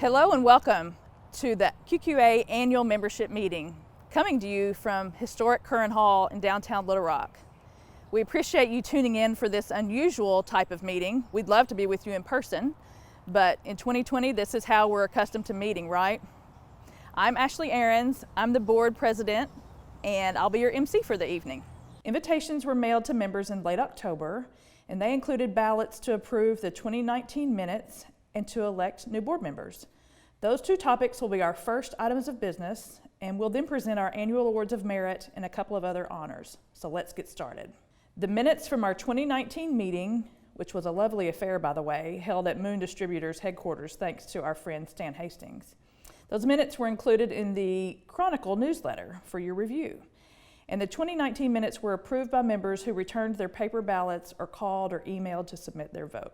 Hello and welcome to the QQA annual membership meeting, coming to you from historic Curran Hall in downtown Little Rock. We appreciate you tuning in for this unusual type of meeting. We'd love to be with you in person, but in 2020, this is how we're accustomed to meeting, right? I'm Ashley Ahrens, I'm the board president, and I'll be your MC for the evening. Invitations were mailed to members in late October, and they included ballots to approve the 2019 minutes and to elect new board members. Those two topics will be our first items of business, and we'll then present our annual awards of merit and a couple of other honors. So let's get started. The minutes from our 2019 meeting, which was a lovely affair, by the way, held at Moon Distributors headquarters thanks to our friend Stan Hastings. Those minutes were included in the Chronicle newsletter for your review. And the 2019 minutes were approved by members who returned their paper ballots or called or emailed to submit their vote.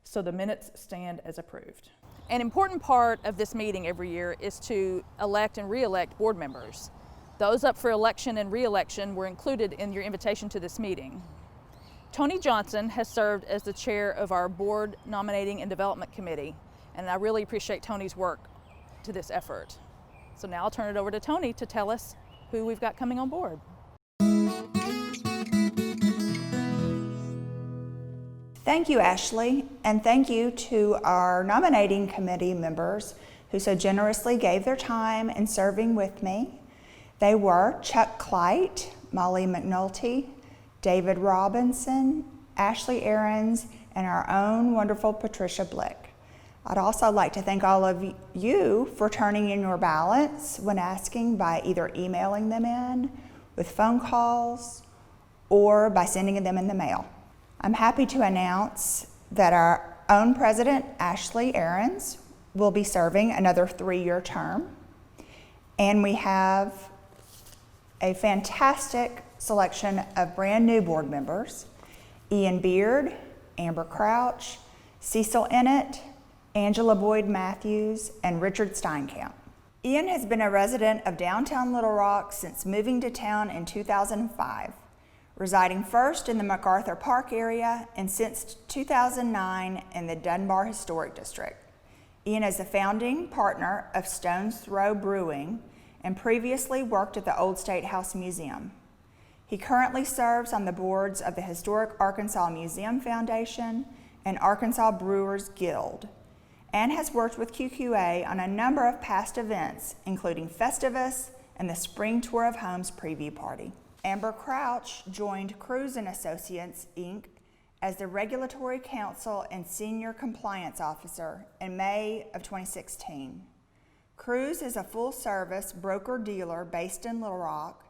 So the minutes stand as approved. An important part of this meeting every year is to elect and re-elect board members. Those up for election and re-election were included in your invitation to this meeting. Tony Johnson has served as the chair of our board nominating and development committee, and I really appreciate Tony's work to this effort. So now I'll turn it over to Tony to tell us who we've got coming on board. Thank you, Ashley, and thank you to our nominating committee members who so generously gave their time in serving with me. They were Chuck Clyte, Molly McNulty, David Robinson, Ashley Ahrens, and our own wonderful Patricia Blick. I'd also like to thank all of you for turning in your ballots when asking by either emailing them in, with phone calls, or by sending them in the mail. I'm happy to announce that our own president, Ashley Ahrens, will be serving another 3-year term. And we have a fantastic selection of brand new board members: Ian Beard, Amber Crouch, Cecil Ennett, Angela Boyd Matthews, and Richard Steinkamp. Ian has been a resident of downtown Little Rock since moving to town in 2005. Residing first in the MacArthur Park area and since 2009 in the Dunbar Historic District. Ian is a founding partner of Stone's Throw Brewing and previously worked at the Old State House Museum. He currently serves on the boards of the Historic Arkansas Museum Foundation and Arkansas Brewers Guild, and has worked with QQA on a number of past events, including Festivus and the Spring Tour of Homes preview party. Amber Crouch joined Cruz & Associates, Inc. as the Regulatory Counsel and Senior Compliance Officer in May of 2016. Cruz is a full-service broker-dealer based in Little Rock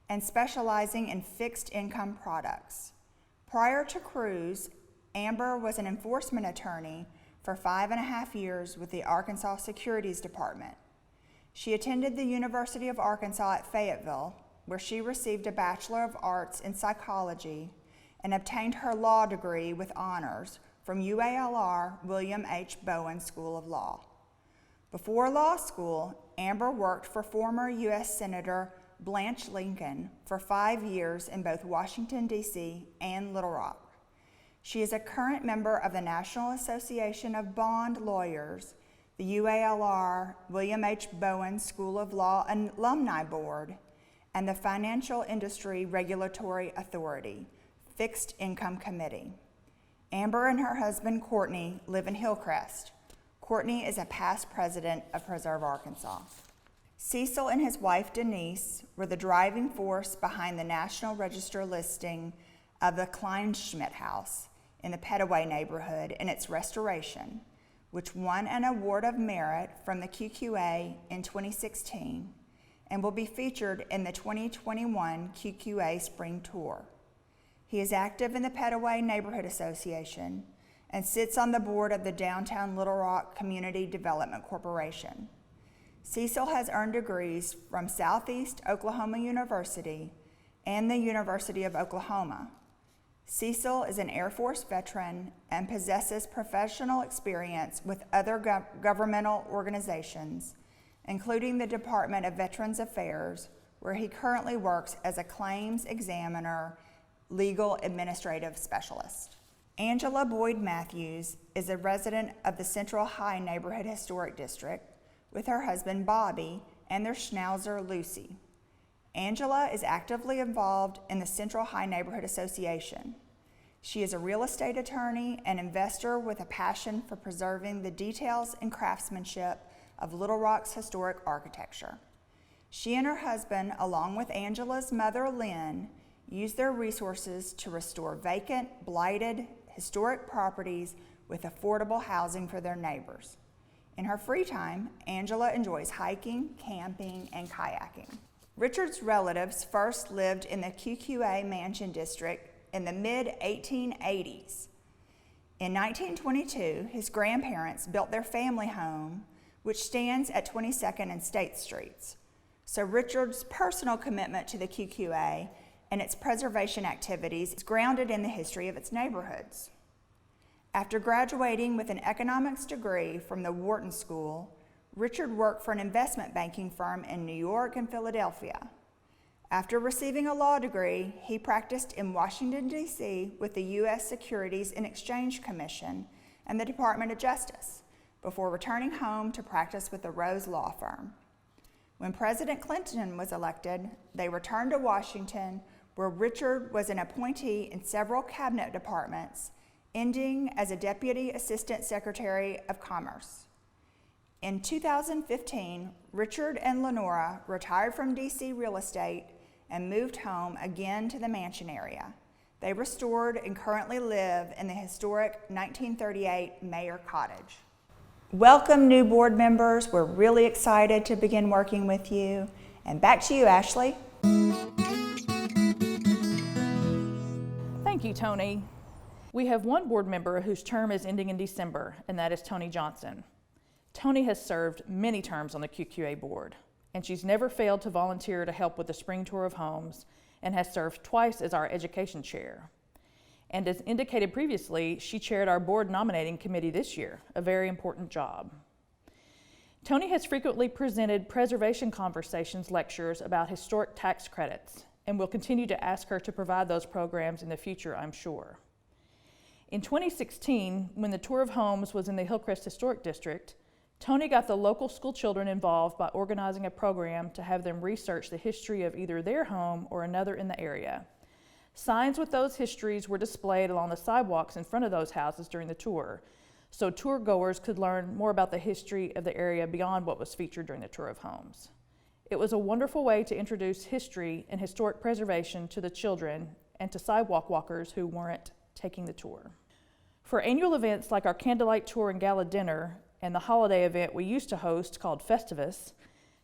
and specializing in fixed income products. Prior to Cruz, Amber was an enforcement attorney for 5.5 years with the Arkansas Securities Department. She attended the University of Arkansas at Fayetteville, where she received a Bachelor of Arts in Psychology and obtained her law degree with honors from UALR William H. Bowen School of Law. Before law school, Amber worked for former U.S. Senator Blanche Lincoln for 5 years in both Washington, D.C. and Little Rock. She is a current member of the National Association of Bond Lawyers, the UALR William H. Bowen School of Law Alumni Board, and the Financial Industry Regulatory Authority, Fixed Income Committee. Amber and her husband, Courtney, live in Hillcrest. Courtney is a past president of Preserve Arkansas. Cecil and his wife, Denise, were the driving force behind the National Register listing of the Kleinschmidt House in the Petaway neighborhood and its restoration, which won an award of merit from the QQA in 2016. And will be featured in the 2021 QQA Spring Tour. He is active in the Petaway Neighborhood Association and sits on the board of the Downtown Little Rock Community Development Corporation. Cecil has earned degrees from Southeast Oklahoma University and the University of Oklahoma. Cecil is an Air Force veteran and possesses professional experience with other governmental organizations, including the Department of Veterans Affairs, where he currently works as a claims examiner, legal administrative specialist. Angela Boyd Matthews is a resident of the Central High Neighborhood Historic District with her husband Bobby and their schnauzer Lucy. Angela is actively involved in the Central High Neighborhood Association. She is a real estate attorney and investor with a passion for preserving the details and craftsmanship of Little Rock's historic architecture. She and her husband, along with Angela's mother Lynn, use their resources to restore vacant, blighted, historic properties with affordable housing for their neighbors. In her free time, Angela enjoys hiking, camping, and kayaking. Richard's relatives first lived in the QQA Mansion District in the mid-1880s. In 1922, his grandparents built their family home, which stands at 22nd and State Streets. So Richard's personal commitment to the QQA and its preservation activities is grounded in the history of its neighborhoods. After graduating with an economics degree from the Wharton School, Richard worked for an investment banking firm in New York and Philadelphia. After receiving a law degree, he practiced in Washington, D.C. with the U.S. Securities and Exchange Commission and the Department of Justice, before returning home to practice with the Rose Law Firm. When President Clinton was elected, they returned to Washington, where Richard was an appointee in several cabinet departments, ending as a Deputy Assistant Secretary of Commerce. In 2015, Richard and Lenora retired from D.C. real estate and moved home again to the Mansion area. They restored and currently live in the historic 1938 Mayor Cottage. Welcome, new board members. We're really excited to begin working with you. And back to you, Ashley. Thank you, Tony. We have one board member whose term is ending in December, and that is Tony Johnson. Tony has served many terms on the QQA board, and she's never failed to volunteer to help with the spring tour of homes and has served twice as our education chair. And as indicated previously, she chaired our board nominating committee this year, a very important job. Tony has frequently presented preservation conversations lectures about historic tax credits, and we'll continue to ask her to provide those programs in the future, I'm sure. In 2016, when the tour of homes was in the Hillcrest Historic District, Tony got the local school children involved by organizing a program to have them research the history of either their home or another in the area. Signs with those histories were displayed along the sidewalks in front of those houses during the tour, so tour goers could learn more about the history of the area beyond what was featured during the tour of homes. It was a wonderful way to introduce history and historic preservation to the children and to sidewalk walkers who weren't taking the tour. For annual events like our candlelight tour and gala dinner and the holiday event we used to host called Festivus,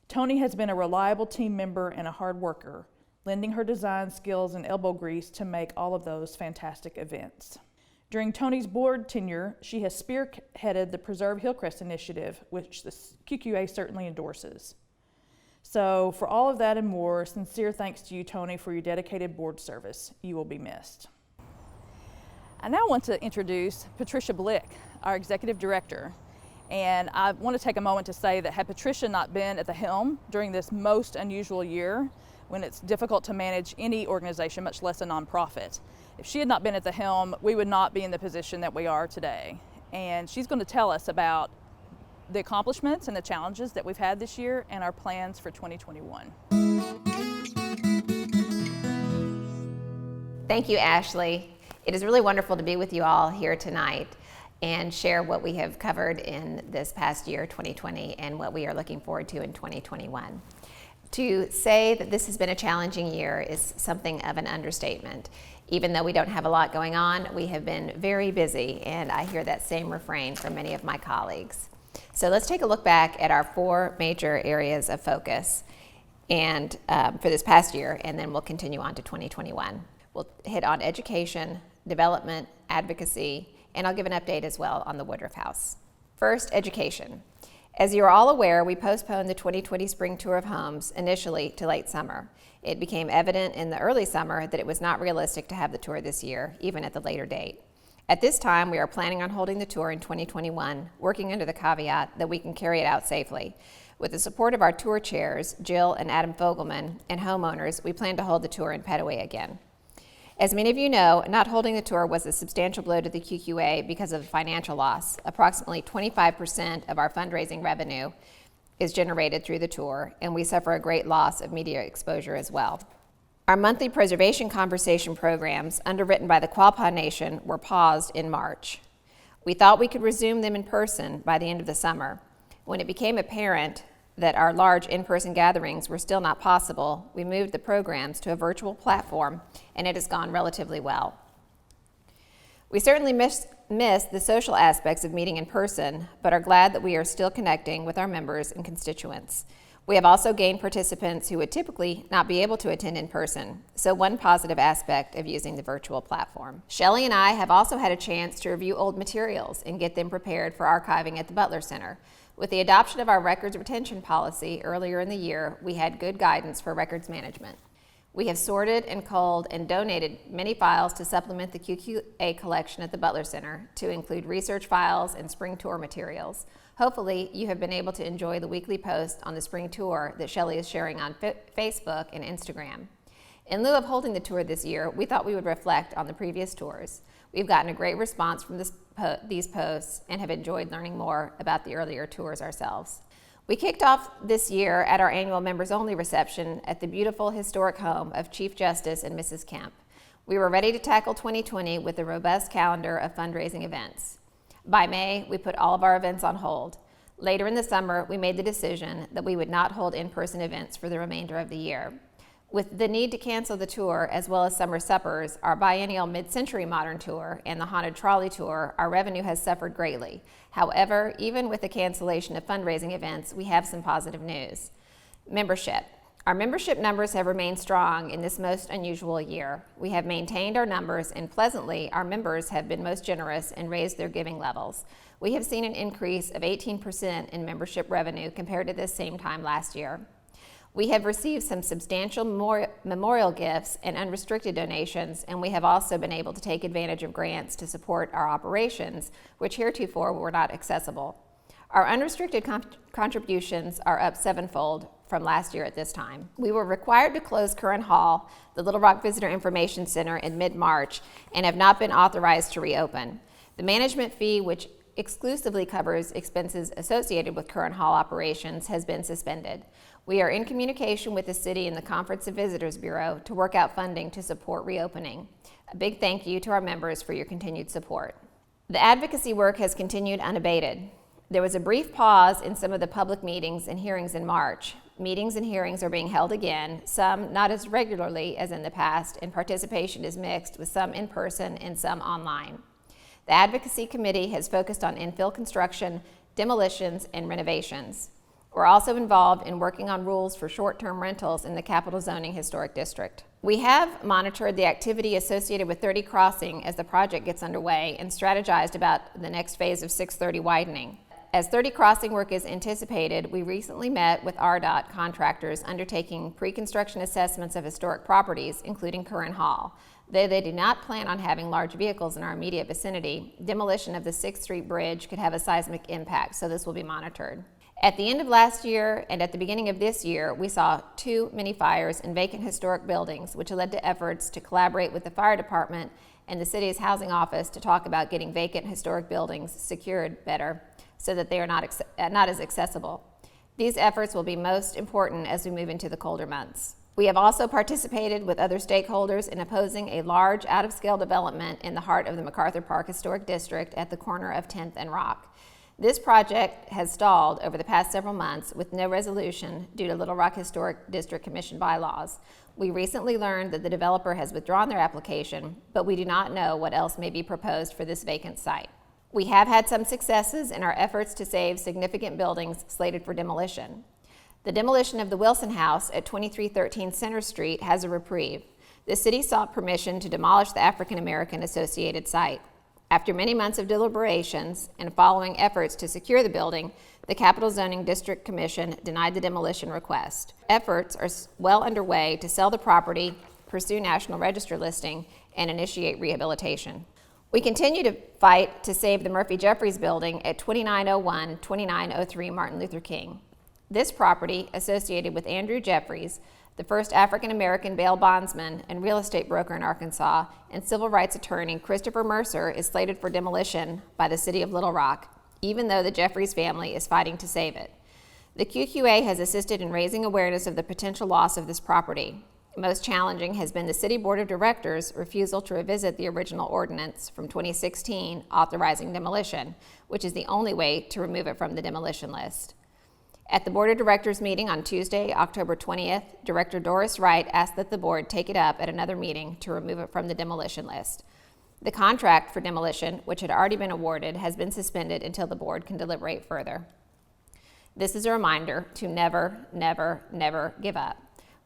Tony has been a reliable team member and a hard worker, lending her design skills and elbow grease to make all of those fantastic events. During Tony's board tenure, she has spearheaded the Preserve Hillcrest initiative, which the QQA certainly endorses. So for all of that and more, sincere thanks to you, Tony, for your dedicated board service. You will be missed. I now want to introduce Patricia Blick, our executive director. And I want to take a moment to say that had Patricia not been at the helm during this most unusual year, when it's difficult to manage any organization, much less a nonprofit, if she had not been at the helm, we would not be in the position that we are today. And she's going to tell us about the accomplishments and the challenges that we've had this year and our plans for 2021. Thank you, Ashley. It is really wonderful to be with you all here tonight and share what we have covered in this past year, 2020, and what we are looking forward to in 2021. To say that this has been a challenging year is something of an understatement. Even though we don't have a lot going on, we have been very busy, and I hear that same refrain from many of my colleagues. So let's take a look back at our 4 major areas of focus and for this past year, and then we'll continue on to 2021. We'll hit on education, development, advocacy, and I'll give an update as well on the Woodruff House. First, education. As you're all aware, we postponed the 2020 Spring Tour of Homes initially to late summer. It became evident in the early summer that it was not realistic to have the tour this year, even at the later date. At this time, we are planning on holding the tour in 2021, working under the caveat that we can carry it out safely. With the support of our tour chairs, Jill and Adam Fogelman, and homeowners, we plan to hold the tour in Petaway again. As many of you know, not holding the tour was a substantial blow to the QQA because of the financial loss. Approximately 25% of our fundraising revenue is generated through the tour, and we suffer a great loss of media exposure as well. Our monthly preservation conversation programs, underwritten by the Quapaw Nation, were paused in March. We thought we could resume them in person by the end of the summer. When it became apparent that our large in-person gatherings were still not possible, we moved the programs to a virtual platform, and it has gone relatively well. We certainly miss the social aspects of meeting in person, but are glad that we are still connecting with our members and constituents. We have also gained participants who would typically not be able to attend in person, so one positive aspect of using the virtual platform. Shelley and I have also had a chance to review old materials and get them prepared for archiving at the Butler Center. With the adoption of our records retention policy earlier in the year, we had good guidance for records management. We have sorted and culled and donated many files to supplement the QQA collection at the Butler Center to include research files and spring tour materials. Hopefully, you have been able to enjoy the weekly posts on the spring tour that Shelley is sharing on Facebook and Instagram. In lieu of holding the tour this year, we thought we would reflect on the previous tours. We've gotten a great response from these posts and have enjoyed learning more about the earlier tours ourselves. We kicked off this year at our annual members-only reception at the beautiful historic home of Chief Justice and Mrs. Kemp. We were ready to tackle 2020 with a robust calendar of fundraising events. By May, we put all of our events on hold. Later in the summer, we made the decision that we would not hold in-person events for the remainder of the year. With the need to cancel the tour, as well as summer suppers, our biennial mid-century modern tour, and the haunted trolley tour, our revenue has suffered greatly. However, even with the cancellation of fundraising events, we have some positive news. Membership. Our membership numbers have remained strong in this most unusual year. We have maintained our numbers, and pleasantly, our members have been most generous and raised their giving levels. We have seen an increase of 18% in membership revenue compared to this same time last year. We have received some substantial memorial gifts and unrestricted donations, and we have also been able to take advantage of grants to support our operations, which heretofore were not accessible. Our unrestricted contributions are up sevenfold from last year at this time. We were required to close Curran Hall, the Little Rock Visitor Information Center, in mid-March and have not been authorized to reopen. The management fee, which exclusively covers expenses associated with Curran Hall operations, has been suspended. We are in communication with the city and the Conference of Visitors Bureau to work out funding to support reopening. A big thank you to our members for your continued support. The advocacy work has continued unabated. There was a brief pause in some of the public meetings and hearings in March. Meetings and hearings are being held again, some not as regularly as in the past, and participation is mixed with some in person and some online. The Advocacy Committee has focused on infill construction, demolitions, and renovations. We're also involved in working on rules for short-term rentals in the Capital Zoning Historic District. We have monitored the activity associated with 30 Crossing as the project gets underway and strategized about the next phase of 630 widening. As 30 Crossing work is anticipated, we recently met with RDOT contractors undertaking pre-construction assessments of historic properties, including Curran Hall. Though they do not plan on having large vehicles in our immediate vicinity, demolition of the 6th Street Bridge could have a seismic impact, so this will be monitored. At the end of last year and at the beginning of this year, we saw 2 mini fires in vacant historic buildings, which led to efforts to collaborate with the fire department and the city's housing office to talk about getting vacant historic buildings secured better so that they are not as accessible. These efforts will be most important as we move into the colder months. We have also participated with other stakeholders in opposing a large out-of-scale development in the heart of the MacArthur Park Historic District at the corner of 10th and Rock. This project has stalled over the past several months with no resolution due to Little Rock Historic District Commission bylaws. We recently learned that the developer has withdrawn their application, but we do not know what else may be proposed for this vacant site. We have had some successes in our efforts to save significant buildings slated for demolition. The demolition of the Wilson House at 2313 Center Street has a reprieve. The city sought permission to demolish the African American associated site. After many months of deliberations and following efforts to secure the building, the Capital Zoning District Commission denied the demolition request. Efforts are well underway to sell the property, pursue National Register listing, and initiate rehabilitation. We continue to fight to save the Murphy Jeffries building at 2901-2903 Martin Luther King. This property, associated with Andrew Jeffries, The first African-American bail bondsman and real estate broker in Arkansas, and civil rights attorney Christopher Mercer is slated for demolition by the city of Little Rock, even though the Jeffries family is fighting to save it. The QQA has assisted in raising awareness of the potential loss of this property. Most challenging has been the City Board of Directors' refusal to revisit the original ordinance from 2016 authorizing demolition, which is the only way to remove it from the demolition list. At the Board of Directors meeting on Tuesday, October 20th, Director Doris Wright asked that the board take it up at another meeting to remove it from the demolition list. The contract for demolition, which had already been awarded, has been suspended until the board can deliberate further. This is a reminder to never, never, never give up.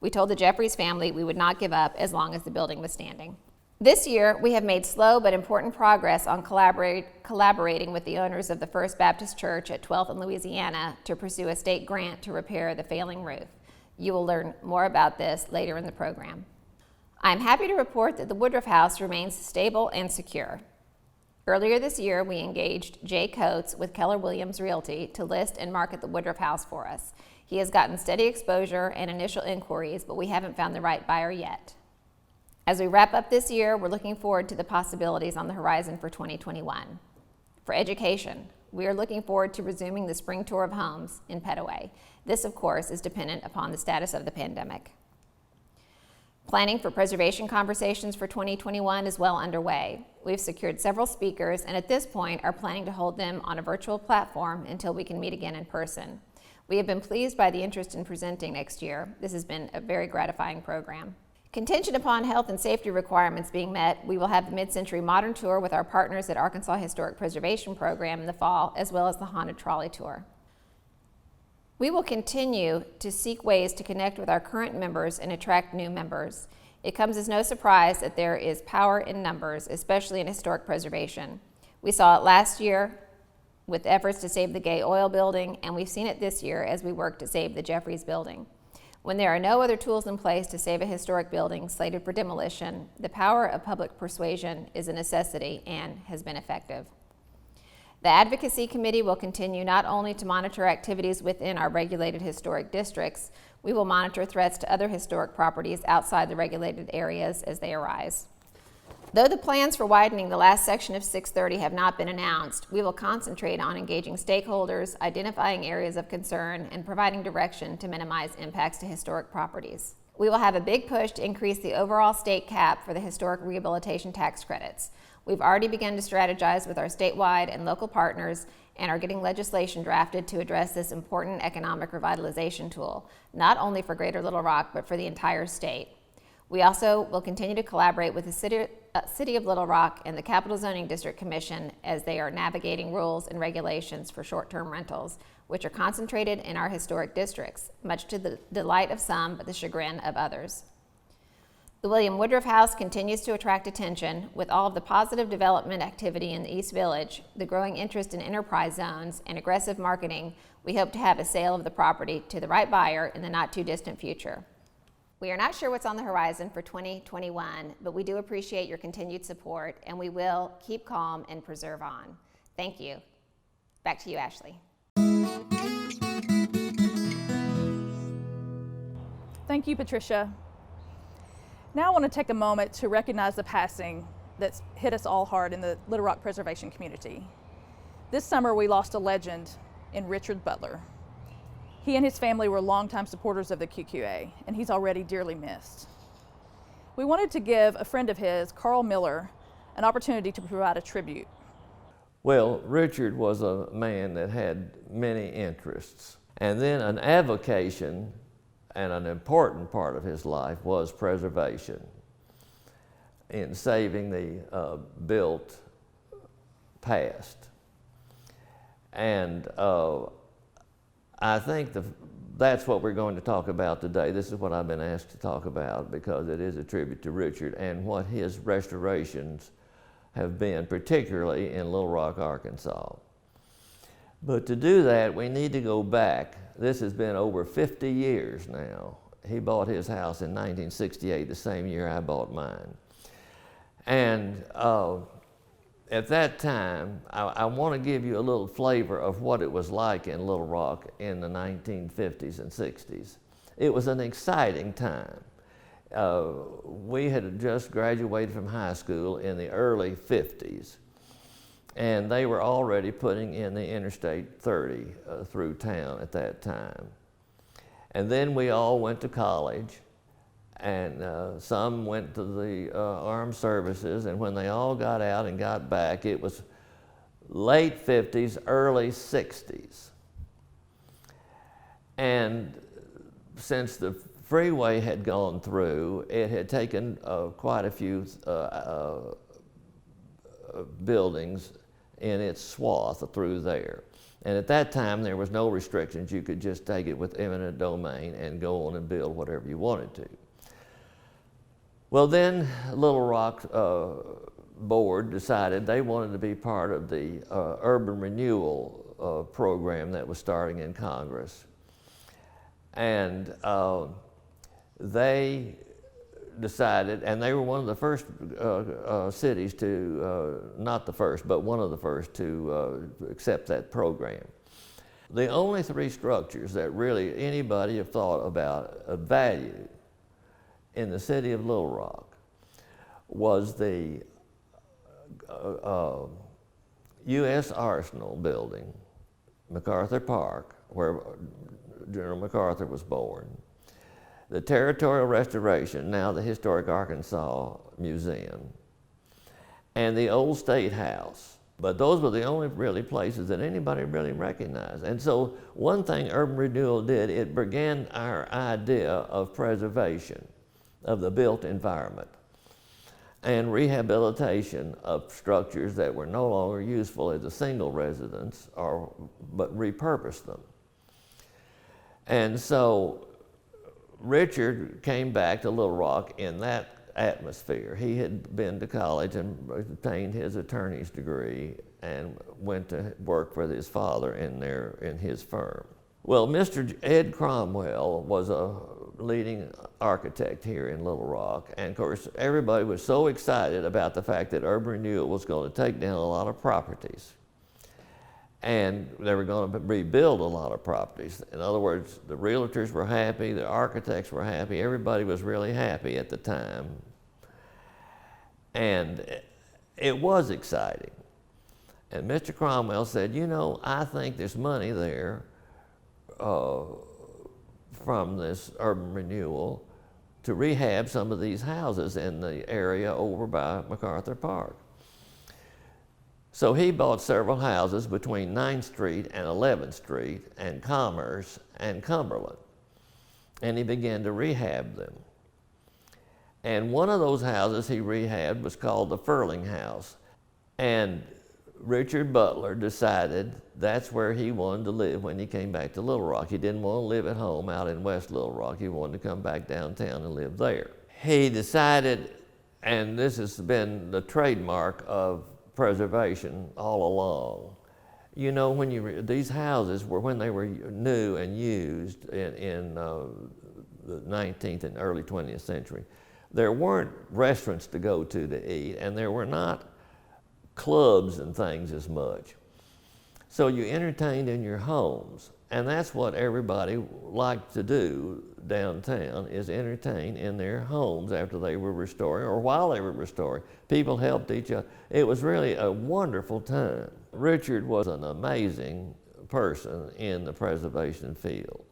We told the Jeffries family we would not give up as long as the building was standing. This year, we have made slow but important progress on collaborating with the owners of the First Baptist Church at 12th and Louisiana to pursue a state grant to repair the failing roof. You will learn more about this later in the program. I am happy to report that the Woodruff House remains stable and secure. Earlier this year, we engaged Jay Coates with Keller Williams Realty to list and market the Woodruff House for us. He has gotten steady exposure and initial inquiries, but we haven't found the right buyer yet. As we wrap up this year, we're looking forward to the possibilities on the horizon for 2021. For education, we are looking forward to resuming the spring tour of homes in Petaway. This, of course, is dependent upon the status of the pandemic. Planning for preservation conversations for 2021 is well underway. We've secured several speakers and at this point are planning to hold them on a virtual platform until we can meet again in person. We have been pleased by the interest in presenting next year. This has been a very gratifying program. Contingent upon health and safety requirements being met, we will have the Mid-Century Modern Tour with our partners at Arkansas Historic Preservation Program in the fall, as well as the Haunted Trolley Tour. We will continue to seek ways to connect with our current members and attract new members. It comes as no surprise that there is power in numbers, especially in historic preservation. We saw it last year with efforts to save the Gay Oil Building, and we've seen it this year as we work to save the Jeffries Building. When there are no other tools in place to save a historic building slated for demolition, the power of public persuasion is a necessity and has been effective. The Advocacy Committee will continue not only to monitor activities within our regulated historic districts, we will monitor threats to other historic properties outside the regulated areas as they arise. Though the plans for widening the last section of 630 have not been announced, we will concentrate on engaging stakeholders, identifying areas of concern, and providing direction to minimize impacts to historic properties. We will have a big push to increase the overall state cap for the historic rehabilitation tax credits. We've already begun to strategize with our statewide and local partners and are getting legislation drafted to address this important economic revitalization tool, not only for Greater Little Rock, but for the entire state. We also will continue to collaborate with the City of Little Rock and the Capital Zoning District Commission as they are navigating rules and regulations for short-term rentals, which are concentrated in our historic districts, much to the delight of some but the chagrin of others. The William Woodruff House continues to attract attention with all of the positive development activity in the East Village, the growing interest in enterprise zones, and aggressive marketing. We hope to have a sale of the property to the right buyer in the not-too-distant future. We are not sure what's on the horizon for 2021, but we do appreciate your continued support, and we will keep calm and preserve on. Thank you. Back to you, Ashley. Thank you, Patricia. Now I want to take a moment to recognize the passing that's hit us all hard in the Little Rock preservation community. This summer we lost a legend in Richard Butler. He and his family were longtime supporters of the QQA, and he's already dearly missed. We wanted to give a friend of his, Carl Miller, an opportunity to provide a tribute. Well, Richard was a man that had many interests, and then an avocation and an important part of his life was preservation in saving the built past. And I think that's what we're going to talk about today. This is what I've been asked to talk about because it is a tribute to Richard and what his restorations have been, particularly in Little Rock, Arkansas. But to do that, we need to go back. This has been over 50 years now. He bought his house in 1968, the same year I bought mine. And at that time, I want to give you a little flavor of what it was like in Little Rock in the 1950s and 60s. It was an exciting time. We had just graduated from high school in the early 50s, and they were already putting in the Interstate 30 through town at that time. And then we all went to college, and some went to the armed services, and when they all got out and got back, it was late 50s, early 60s. And since the freeway had gone through, it had taken quite a few buildings in its swath through there. And at that time, there was no restrictions. You could just take it with eminent domain and go on and build whatever you wanted to. Well, then Little Rock board decided they wanted to be part of the urban renewal program that was starting in Congress. And they decided, and they were one of the first cities to, not the first, but one of the first to accept that program. The only three structures that really anybody have thought about of value in the city of Little Rock was the U.S. Arsenal building, MacArthur Park, where General MacArthur was born, the Territorial Restoration, now the Historic Arkansas Museum, and the old State House. But those were the only really places that anybody really recognized. And so one thing urban renewal did, it began our idea of preservation of the built environment and rehabilitation of structures that were no longer useful as a single residence, but repurposed them. And so Richard came back to Little Rock in that atmosphere. He had been to college and obtained his attorney's degree and went to work with his father in his firm. Well, Mr. Ed Cromwell was a leading architect here in Little Rock, and of course everybody was so excited about the fact that urban renewal was going to take down a lot of properties. And they were going to rebuild a lot of properties. In other words, the realtors were happy, the architects were happy, everybody was really happy at the time. And it was exciting. And Mr. Cromwell said, you know, I think there's money there from this urban renewal to rehab some of these houses in the area over by MacArthur Park. So he bought several houses between 9th Street and 11th Street and Commerce and Cumberland, and he began to rehab them. And one of those houses he rehabbed was called the Furling House, and Richard Butler decided that's where he wanted to live when he came back to Little Rock. He didn't want to live at home out in West Little Rock. He wanted to come back downtown and live there. He decided, and this has been the trademark of preservation all along. You know, when these houses were, when they were new and used in the 19th and early 20th century, there weren't restaurants to go to eat, and there were not clubs and things as much. So you entertained in your homes, and that's what everybody liked to do downtown, is entertain in their homes after they were restoring or while they were restoring. People helped each other. It was really a wonderful time. Richard was an amazing person in the preservation field.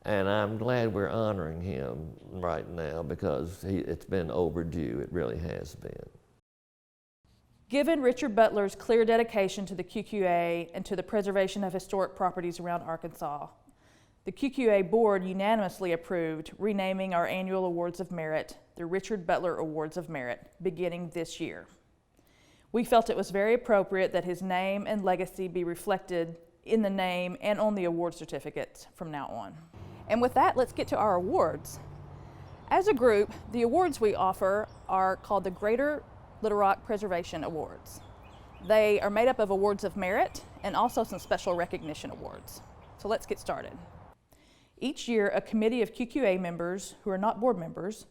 And I'm glad we're honoring him right now because it's been overdue. It really has been. Given Richard Butler's clear dedication to the QQA and to the preservation of historic properties around Arkansas, the QQA board unanimously approved renaming our annual Awards of Merit the Richard Butler Awards of Merit beginning this year. We felt it was very appropriate that his name and legacy be reflected in the name and on the award certificates from now on. And with that, let's get to our awards. As a group, the awards we offer are called the Greater Little Rock Preservation Awards. They are made up of awards of merit and also some special recognition awards. So let's get started. Each year, a committee of QQA members who are not board members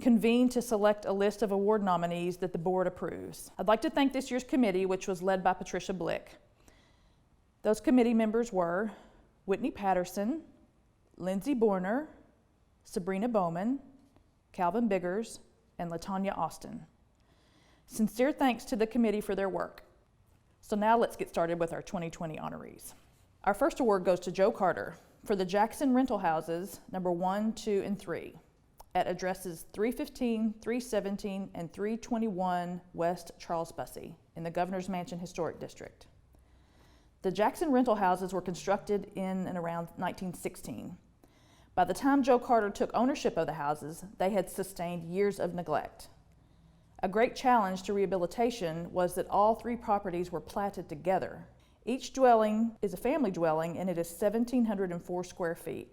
convene to select a list of award nominees that the board approves. I'd like to thank this year's committee, which was led by Patricia Blick. Those committee members were Whitney Patterson, Lindsay Borner, Sabrina Bowman, Calvin Biggers, and LaTanya Austin. Sincere thanks to the committee for their work. So now let's get started with our 2020 honorees. Our first award goes to Joe Carter for the Jackson rental houses number 1, 2, and 3 at addresses 315, 317, and 321 West Charles Bussey in the Governor's Mansion Historic District. The Jackson rental houses were constructed in and around 1916. By the time Joe Carter took ownership of the houses, they had sustained years of neglect. A great challenge to rehabilitation was that all 3 properties were platted together. Each dwelling is a family dwelling, and it is 1,704 square feet.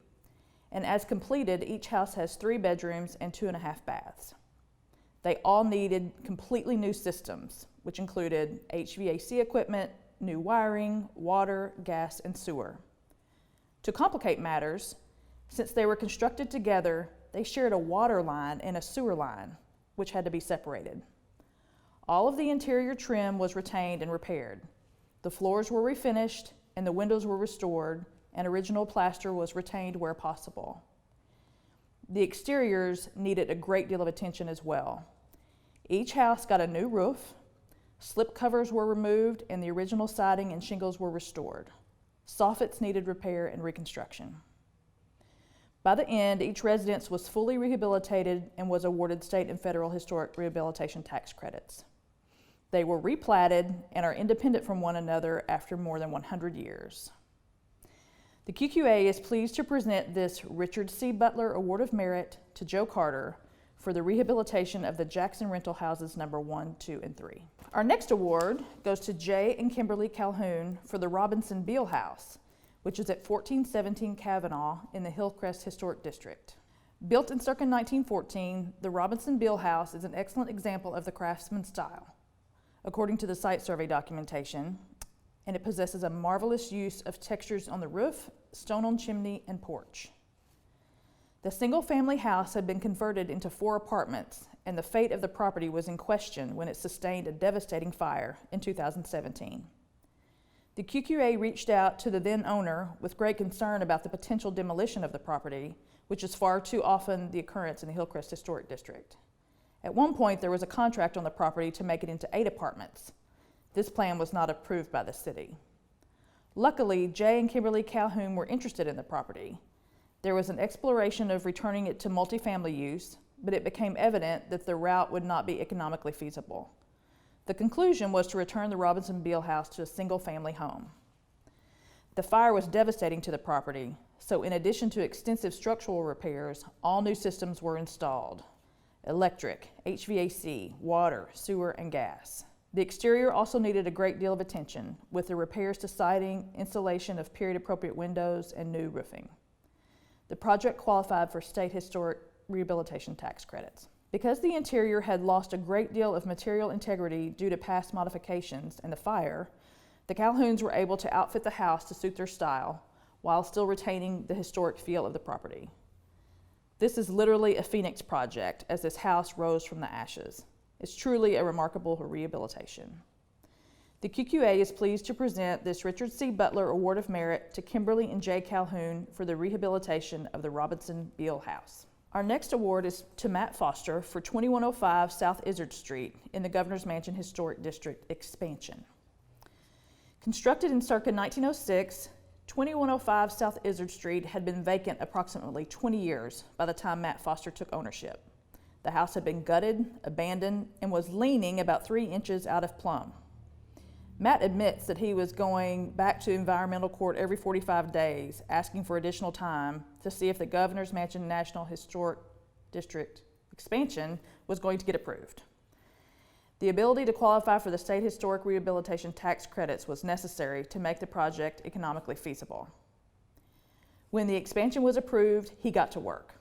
And as completed, each house has 3 bedrooms and 2.5 baths. They all needed completely new systems, which included HVAC equipment, new wiring, water, gas, and sewer. To complicate matters, since they were constructed together, they shared a water line and a sewer line, which had to be separated. All of the interior trim was retained and repaired. The floors were refinished and the windows were restored, and original plaster was retained where possible. The exteriors needed a great deal of attention as well. Each house got a new roof, slip covers were removed, and the original siding and shingles were restored. Soffits needed repair and reconstruction. By the end, each residence was fully rehabilitated and was awarded state and federal historic rehabilitation tax credits. They were replatted and are independent from one another after more than 100 years. The QQA is pleased to present this Richard C. Butler Award of Merit to Joe Carter for the rehabilitation of the Jackson rental houses number 1, 2, and 3. Our next award goes to Jay and Kimberly Calhoun for the Robinson Beal House, which is at 1417 Kavanaugh in the Hillcrest Historic District. Built in circa 1914, the Robinson Beal House is an excellent example of the craftsman style, according to the site survey documentation, and it possesses a marvelous use of textures on the roof, stone on chimney, and porch. The single-family house had been converted into 4 apartments, and the fate of the property was in question when it sustained a devastating fire in 2017. The QQA reached out to the then owner with great concern about the potential demolition of the property, which is far too often the occurrence in the Hillcrest Historic District. At one point, there was a contract on the property to make it into 8 apartments. This plan was not approved by the city. Luckily, Jay and Kimberly Calhoun were interested in the property. There was an exploration of returning it to multifamily use, but it became evident that the route would not be economically feasible. The conclusion was to return the Robinson Beal House to a single-family home. The fire was devastating to the property, so in addition to extensive structural repairs, all new systems were installed: electric, HVAC, water, sewer, and gas. The exterior also needed a great deal of attention, with the repairs to siding, installation of period-appropriate windows, and new roofing. The project qualified for state historic rehabilitation tax credits. Because the interior had lost a great deal of material integrity due to past modifications and the fire, the Calhouns were able to outfit the house to suit their style while still retaining the historic feel of the property. This is literally a phoenix project, as this house rose from the ashes. It's truly a remarkable rehabilitation. The QQA is pleased to present this Richard C. Butler Award of Merit to Kimberly and Jay Calhoun for the rehabilitation of the Robinson Beal House. Our next award is to Matt Foster for 2105 South Izzard Street in the Governor's Mansion Historic District expansion. Constructed in circa 1906, 2105 South Izzard Street had been vacant approximately 20 years by the time Matt Foster took ownership. The house had been gutted, abandoned, and was leaning about 3 inches out of plumb. Matt admits that he was going back to environmental court every 45 days, asking for additional time to see if the Governor's Mansion National Historic District expansion was going to get approved. The ability to qualify for the state historic rehabilitation tax credits was necessary to make the project economically feasible. When the expansion was approved, he got to work,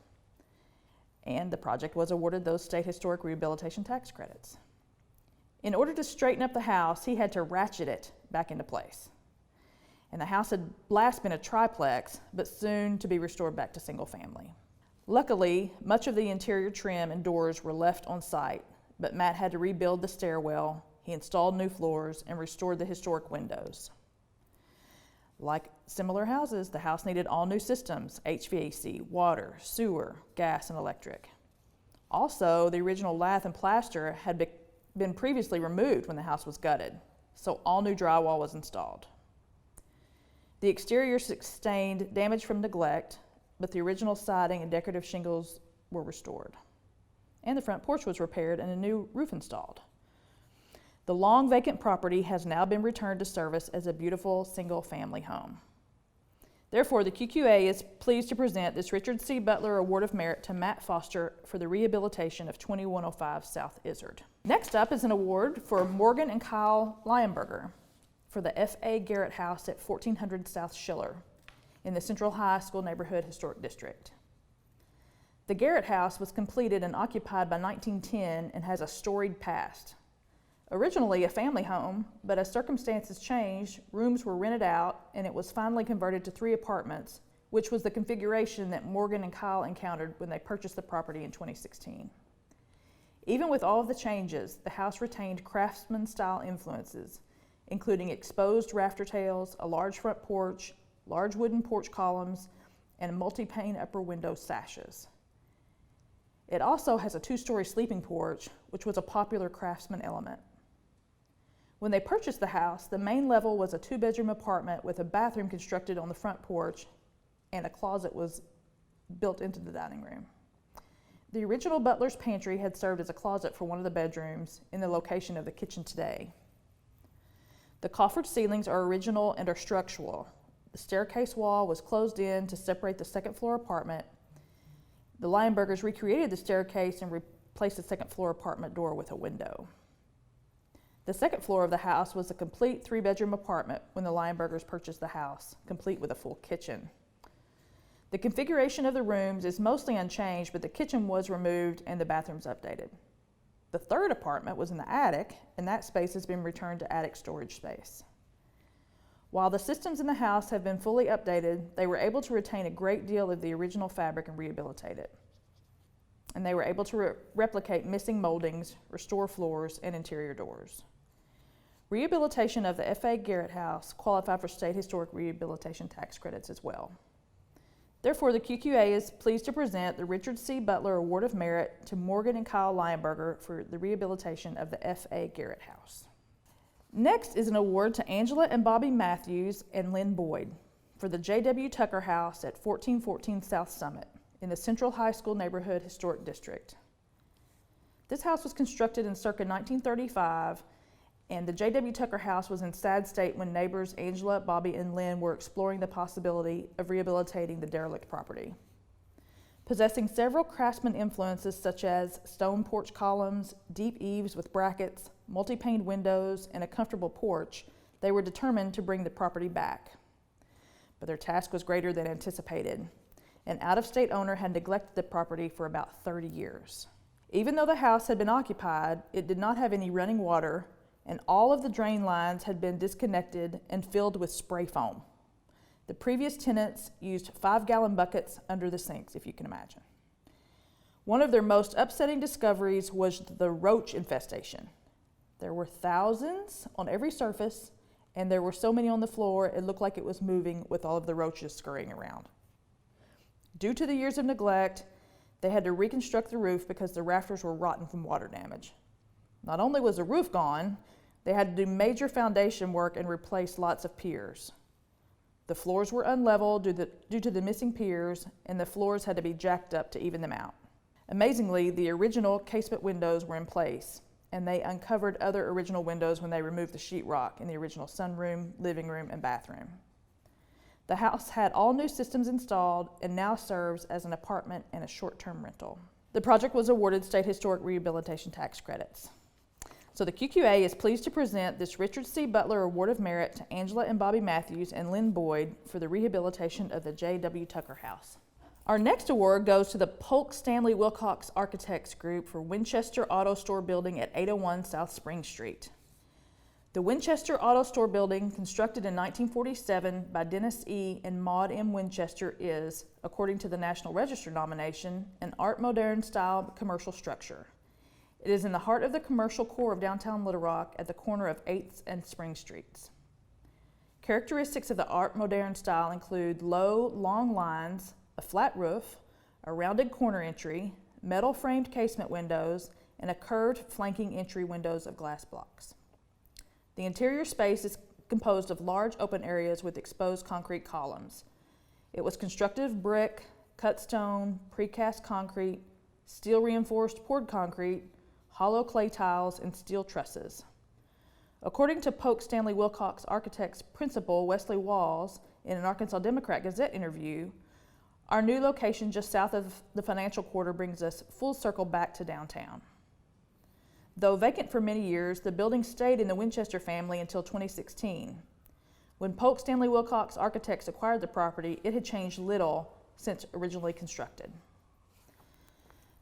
and the project was awarded those state historic rehabilitation tax credits. In order to straighten up the house, he had to ratchet it back into place. And the house had last been a triplex, but soon to be restored back to single family. Luckily, much of the interior trim and doors were left on site, but Matt had to rebuild the stairwell, he installed new floors, and restored the historic windows. Like similar houses, the house needed all new systems: HVAC, water, sewer, gas, and electric. Also, the original lath and plaster had been previously removed when the house was gutted, so all new drywall was installed. The exterior sustained damage from neglect, but the original siding and decorative shingles were restored. And the front porch was repaired and a new roof installed. The long vacant property has now been returned to service as a beautiful single-family home. Therefore, the QQA is pleased to present this Richard C. Butler Award of Merit to Matt Foster for the rehabilitation of 2105 South Izzard. Next up is an award for Morgan and Kyle Leyenberger for the F.A. Garrett House at 1400 South Schiller in the Central High School Neighborhood Historic District. The Garrett House was completed and occupied by 1910 and has a storied past. Originally a family home, but as circumstances changed, rooms were rented out and it was finally converted to 3 apartments, which was the configuration that Morgan and Kyle encountered when they purchased the property in 2016. Even with all of the changes, the house retained craftsman-style influences, including exposed rafter tails, a large front porch, large wooden porch columns, and multi-pane upper window sashes. It also has a 2-story sleeping porch, which was a popular craftsman element. When they purchased the house, the main level was a 2-bedroom apartment with a bathroom constructed on the front porch, and a closet was built into the dining room. The original butler's pantry had served as a closet for one of the bedrooms in the location of the kitchen today. The coffered ceilings are original and are structural. The staircase wall was closed in to separate the second-floor apartment. The Leyenbergers recreated the staircase and replaced the second-floor apartment door with a window. The second floor of the house was a complete 3-bedroom apartment when the Leyenbergers purchased the house, complete with a full kitchen. The configuration of the rooms is mostly unchanged, but the kitchen was removed and the bathrooms updated. The third apartment was in the attic, and that space has been returned to attic storage space. While the systems in the house have been fully updated, they were able to retain a great deal of the original fabric and rehabilitate it. And they were able to replicate missing moldings, restore floors, and interior doors. Rehabilitation of the F.A. Garrett House qualified for state historic rehabilitation tax credits as well. Therefore, the QQA is pleased to present the Richard C. Butler Award of Merit to Morgan and Kyle Leyenberger for the rehabilitation of the F.A. Garrett House. Next is an award to Angela and Bobby Matthews and Lynn Boyd for the J.W. Tucker House at 1414 South Summit in the Central High School Neighborhood Historic District. This house was constructed in circa 1935, and the J.W. Tucker House was in sad state when neighbors Angela, Bobby, and Lynn were exploring the possibility of rehabilitating the derelict property. Possessing several craftsman influences such as stone porch columns, deep eaves with brackets, multi-paned windows, and a comfortable porch, they were determined to bring the property back. But their task was greater than anticipated. An out-of-state owner had neglected the property for about 30 years. Even though the house had been occupied, it did not have any running water, and all of the drain lines had been disconnected and filled with spray foam. The previous tenants used 5-gallon buckets under the sinks, if you can imagine. One of their most upsetting discoveries was the roach infestation. There were thousands on every surface, and there were so many on the floor, it looked like it was moving with all of the roaches scurrying around. Due to the years of neglect, they had to reconstruct the roof because the rafters were rotten from water damage. Not only was the roof gone, they had to do major foundation work and replace lots of piers. The floors were unlevel due to the missing piers, and the floors had to be jacked up to even them out. Amazingly, the original casement windows were in place, and they uncovered other original windows when they removed the sheetrock in the original sunroom, living room, and bathroom. The house had all new systems installed and now serves as an apartment and a short-term rental. The project was awarded state historic rehabilitation tax credits. So the QQA is pleased to present this Richard C. Butler Award of Merit to Angela and Bobby Matthews and Lynn Boyd for the rehabilitation of the J.W. Tucker House. Our next award goes to the Polk Stanley Wilcox Architects Group for Winchester Auto Store Building at 801 South Spring Street. The Winchester Auto Store Building, constructed in 1947 by Dennis E. and Maud M. Winchester, is, according to the National Register nomination, an Art Moderne style commercial structure. It is in the heart of the commercial core of downtown Little Rock at the corner of 8th and Spring Streets. Characteristics of the Art Moderne style include low, long lines, a flat roof, a rounded corner entry, metal framed casement windows, and a curved flanking entry windows of glass blocks. The interior space is composed of large open areas with exposed concrete columns. It was constructed of brick, cut stone, precast concrete, steel reinforced poured concrete, hollow clay tiles, and steel trusses. According to Polk Stanley Wilcox Architects principal Wesley Walls in an Arkansas Democrat Gazette interview, our new location just south of the financial quarter brings us full circle back to downtown. Though vacant for many years, the building stayed in the Winchester family until 2016. When Polk Stanley Wilcox Architects acquired the property, it had changed little since originally constructed.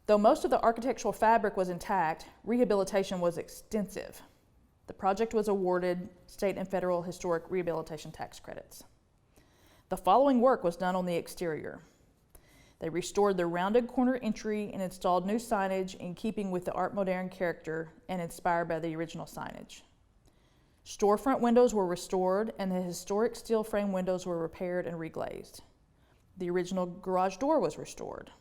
Though most of the architectural fabric was intact, rehabilitation was extensive. The project was awarded state and federal historic rehabilitation tax credits. The following work was done on the exterior. They restored the rounded corner entry and installed new signage in keeping with the Art Moderne character and inspired by the original signage. Storefront windows were restored and the historic steel frame windows were repaired and reglazed. The original garage door was restored.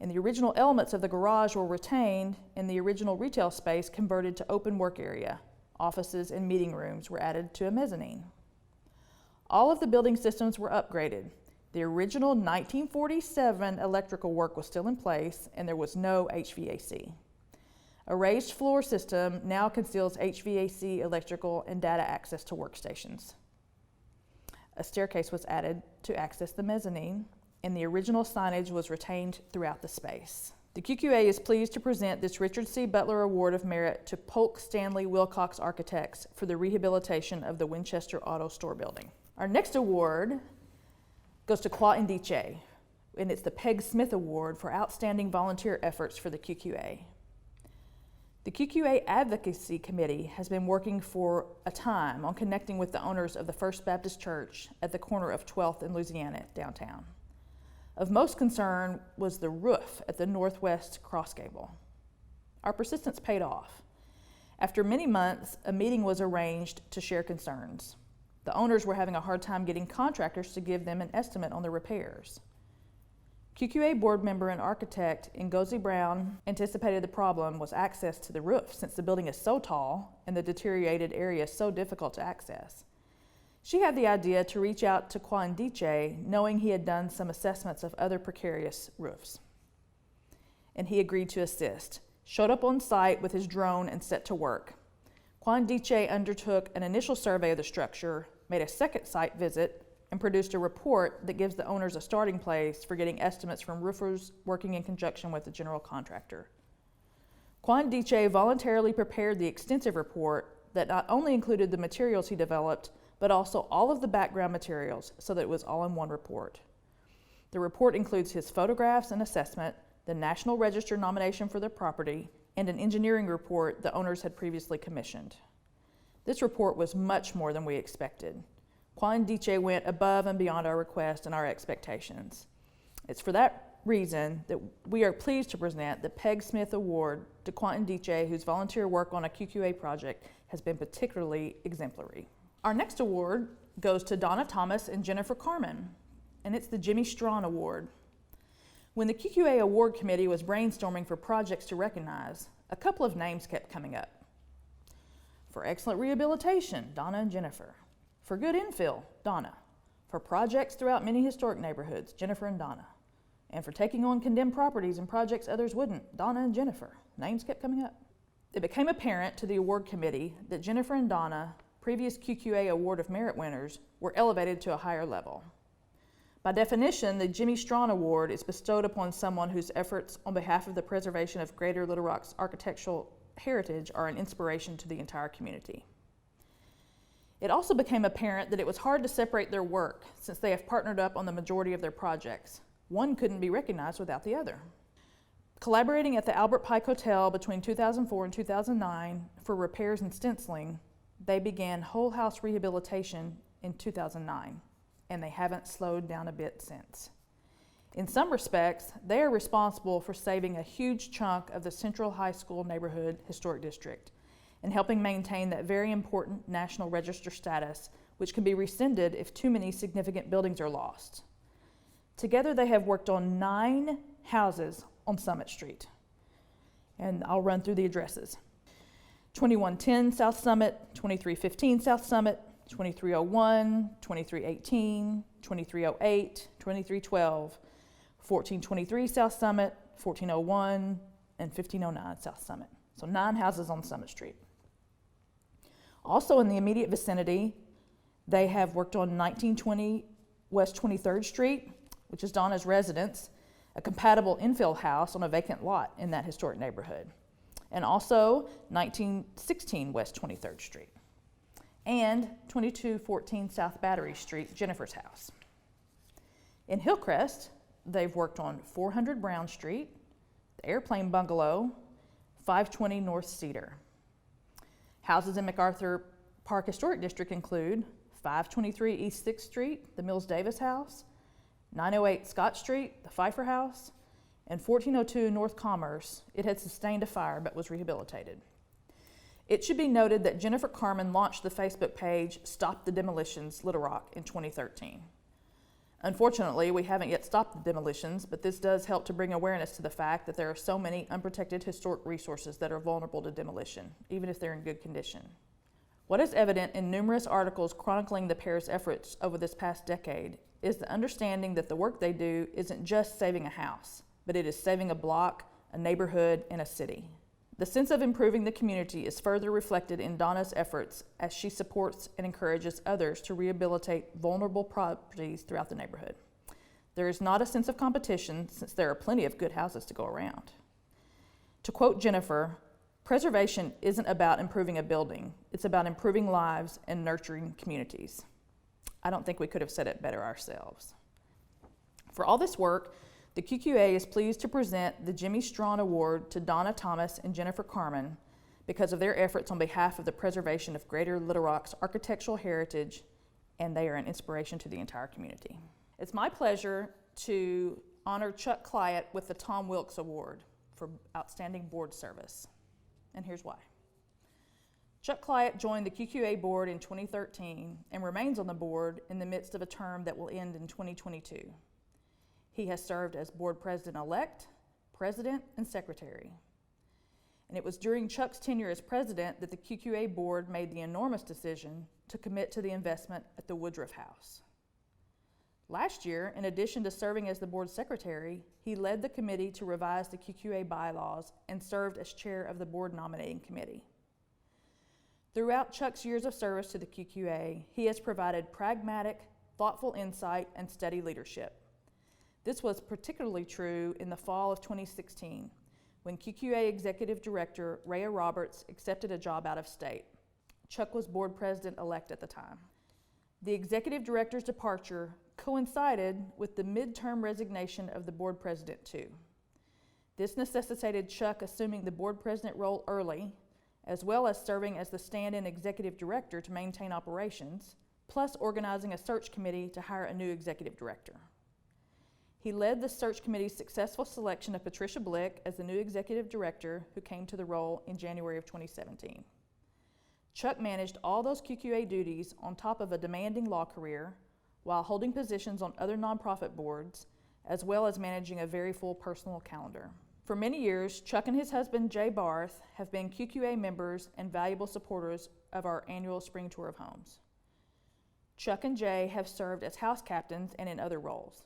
And the original elements of the garage were retained and the original retail space converted to open work area. Offices and meeting rooms were added to a mezzanine. All of the building systems were upgraded. The original 1947 electrical work was still in place and there was no HVAC. A raised floor system now conceals HVAC, electrical, and data access to workstations. A staircase was added to access the mezzanine, and the original signage was retained throughout the space. The QQA is pleased to present this Richard C. Butler Award of Merit to Polk Stanley Wilcox Architects for the rehabilitation of the Winchester Auto Store building. Our next award goes to Quapaw Quarter, and it's the Peg Smith Award for Outstanding Volunteer Efforts for the QQA. The QQA Advocacy Committee has been working for a time on connecting with the owners of the First Baptist Church at the corner of 12th and Louisiana downtown. Of most concern was the roof at the northwest cross gable. Our persistence paid off. After many months, a meeting was arranged to share concerns. The owners were having a hard time getting contractors to give them an estimate on the repairs. QQA board member and architect Ngozi Brown anticipated the problem was access to the roof since the building is so tall and the deteriorated area so difficult to access. She had the idea to reach out to Quapaw, knowing he had done some assessments of other precarious roofs. And he agreed to assist, showed up on site with his drone and set to work. Quapaw undertook an initial survey of the structure, made a second site visit, and produced a report that gives the owners a starting place for getting estimates from roofers working in conjunction with the general contractor. Quapaw voluntarily prepared the extensive report that not only included the materials he developed, but also all of the background materials so that it was all in one report. The report includes his photographs and assessment, the National Register nomination for the property, and an engineering report the owners had previously commissioned. This report was much more than we expected. Quapaw went above and beyond our request and our expectations. It's for that reason that we are pleased to present the Peg Smith Award to Quapaw, whose volunteer work on a QQA project has been particularly exemplary. Our next award goes to Donna Thomas and Jennifer Carmen, and it's the Jimmy Strawn Award. When the QQA Award Committee was brainstorming for projects to recognize, a couple of names kept coming up. For excellent rehabilitation, Donna and Jennifer. For good infill, Donna. For projects throughout many historic neighborhoods, Jennifer and Donna. And for taking on condemned properties and projects others wouldn't, Donna and Jennifer. Names kept coming up. It became apparent to the award committee that Jennifer and Donna, previous QQA Award of Merit winners, were elevated to a higher level. By definition, the Jimmy Strawn Award is bestowed upon someone whose efforts on behalf of the preservation of Greater Little Rock's architectural heritage are an inspiration to the entire community. It also became apparent that it was hard to separate their work since they have partnered up on the majority of their projects. One couldn't be recognized without the other. Collaborating at the Albert Pike Hotel between 2004 and 2009 for repairs and stenciling, they began whole house rehabilitation in 2009, and they haven't slowed down a bit since. In some respects, they are responsible for saving a huge chunk of the Central High School Neighborhood Historic District and helping maintain that very important National Register status which can be rescinded if too many significant buildings are lost. Together, they have worked on 9 houses on Summit Street. And I'll run through the addresses. 2110 South Summit, 2315 South Summit, 2301, 2318, 2308, 2312, 1423 South Summit, 1401, and 1509 South Summit. So 9 houses on Summit Street. Also in the immediate vicinity, they have worked on 1920 West 23rd Street, which is Donna's residence, a compatible infill house on a vacant lot in that historic neighborhood. And also 1916 West 23rd Street. And 2214 South Battery Street, Jennifer's house. In Hillcrest, they've worked on 400 Brown Street, the Airplane Bungalow, 520 North Cedar. Houses in MacArthur Park Historic District include 523 East 6th Street, the Mills Davis House, 908 Scott Street, the Pfeiffer House, and 1402 North Commerce. It had sustained a fire but was rehabilitated. It should be noted that Jennifer Carmen launched the Facebook page Stop the Demolitions Little Rock in 2013. Unfortunately, we haven't yet stopped the demolitions, but this does help to bring awareness to the fact that there are so many unprotected historic resources that are vulnerable to demolition, even if they're in good condition. What is evident in numerous articles chronicling the pair's efforts over this past decade is the understanding that the work they do isn't just saving a house, but it is saving a block, a neighborhood, and a city. The sense of improving the community is further reflected in Donna's efforts as she supports and encourages others to rehabilitate vulnerable properties throughout the neighborhood. There is not a sense of competition since there are plenty of good houses to go around. To quote Jennifer, preservation isn't about improving a building, it's about improving lives and nurturing communities. I don't think we could have said it better ourselves. For all this work, the QQA is pleased to present the Jimmy Strawn Award to Donna Thomas and Jennifer Carmen because of their efforts on behalf of the preservation of Greater Little Rock's architectural heritage, and they are an inspiration to the entire community. It's my pleasure to honor Chuck Clyett with the Tom Wilkes Award for Outstanding Board Service, and here's why. Chuck Clyett joined the QQA board in 2013 and remains on the board in the midst of a term that will end in 2022. He has served as board president-elect, president, and secretary. And it was during Chuck's tenure as president that the QQA board made the enormous decision to commit to the investment at the Woodruff House. Last year, in addition to serving as the board secretary, he led the committee to revise the QQA bylaws and served as chair of the board nominating committee. Throughout Chuck's years of service to the QQA, he has provided pragmatic, thoughtful insight and steady leadership. This was particularly true in the fall of 2016, when QQA Executive Director Rhea Roberts accepted a job out of state. Chuck was board president-elect at the time. The executive director's departure coincided with the midterm resignation of the board president too. This necessitated Chuck assuming the board president role early, as well as serving as the stand-in executive director to maintain operations, plus organizing a search committee to hire a new executive director. He led the search committee's successful selection of Patricia Blick as the new executive director who came to the role in January of 2017. Chuck managed all those QQA duties on top of a demanding law career while holding positions on other nonprofit boards, as well as managing a very full personal calendar. For many years, Chuck and his husband Jay Barth have been QQA members and valuable supporters of our annual spring tour of homes. Chuck and Jay have served as house captains and in other roles.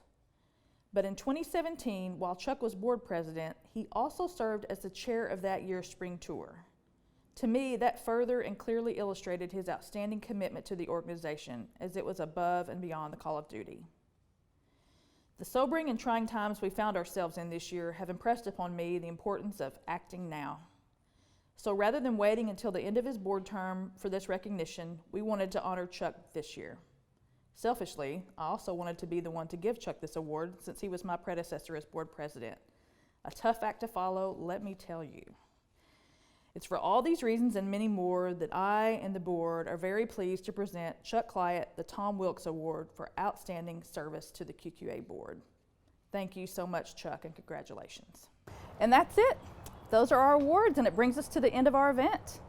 But in 2017, while Chuck was board president, he also served as the chair of that year's spring tour. To me, that further and clearly illustrated his outstanding commitment to the organization, as it was above and beyond the call of duty. The sobering and trying times we found ourselves in this year have impressed upon me the importance of acting now. So rather than waiting until the end of his board term for this recognition, we wanted to honor Chuck this year. Selfishly, I also wanted to be the one to give Chuck this award since he was my predecessor as board president. A tough act to follow, let me tell you. It's for all these reasons and many more that I and the board are very pleased to present Chuck Clyett the Tom Wilkes Award for Outstanding Service to the QQA Board. Thank you so much, Chuck, and congratulations. And that's it. Those are our awards, and it brings us to the end of our event.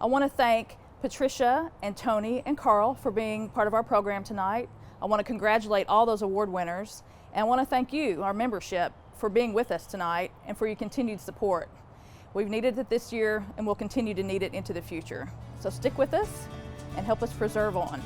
I want to thank Patricia and Tony and Carl for being part of our program tonight. I want to congratulate all those award winners, and I want to thank you, our membership, for being with us tonight and for your continued support. We've needed it this year and we'll continue to need it into the future. So stick with us and help us preserve on.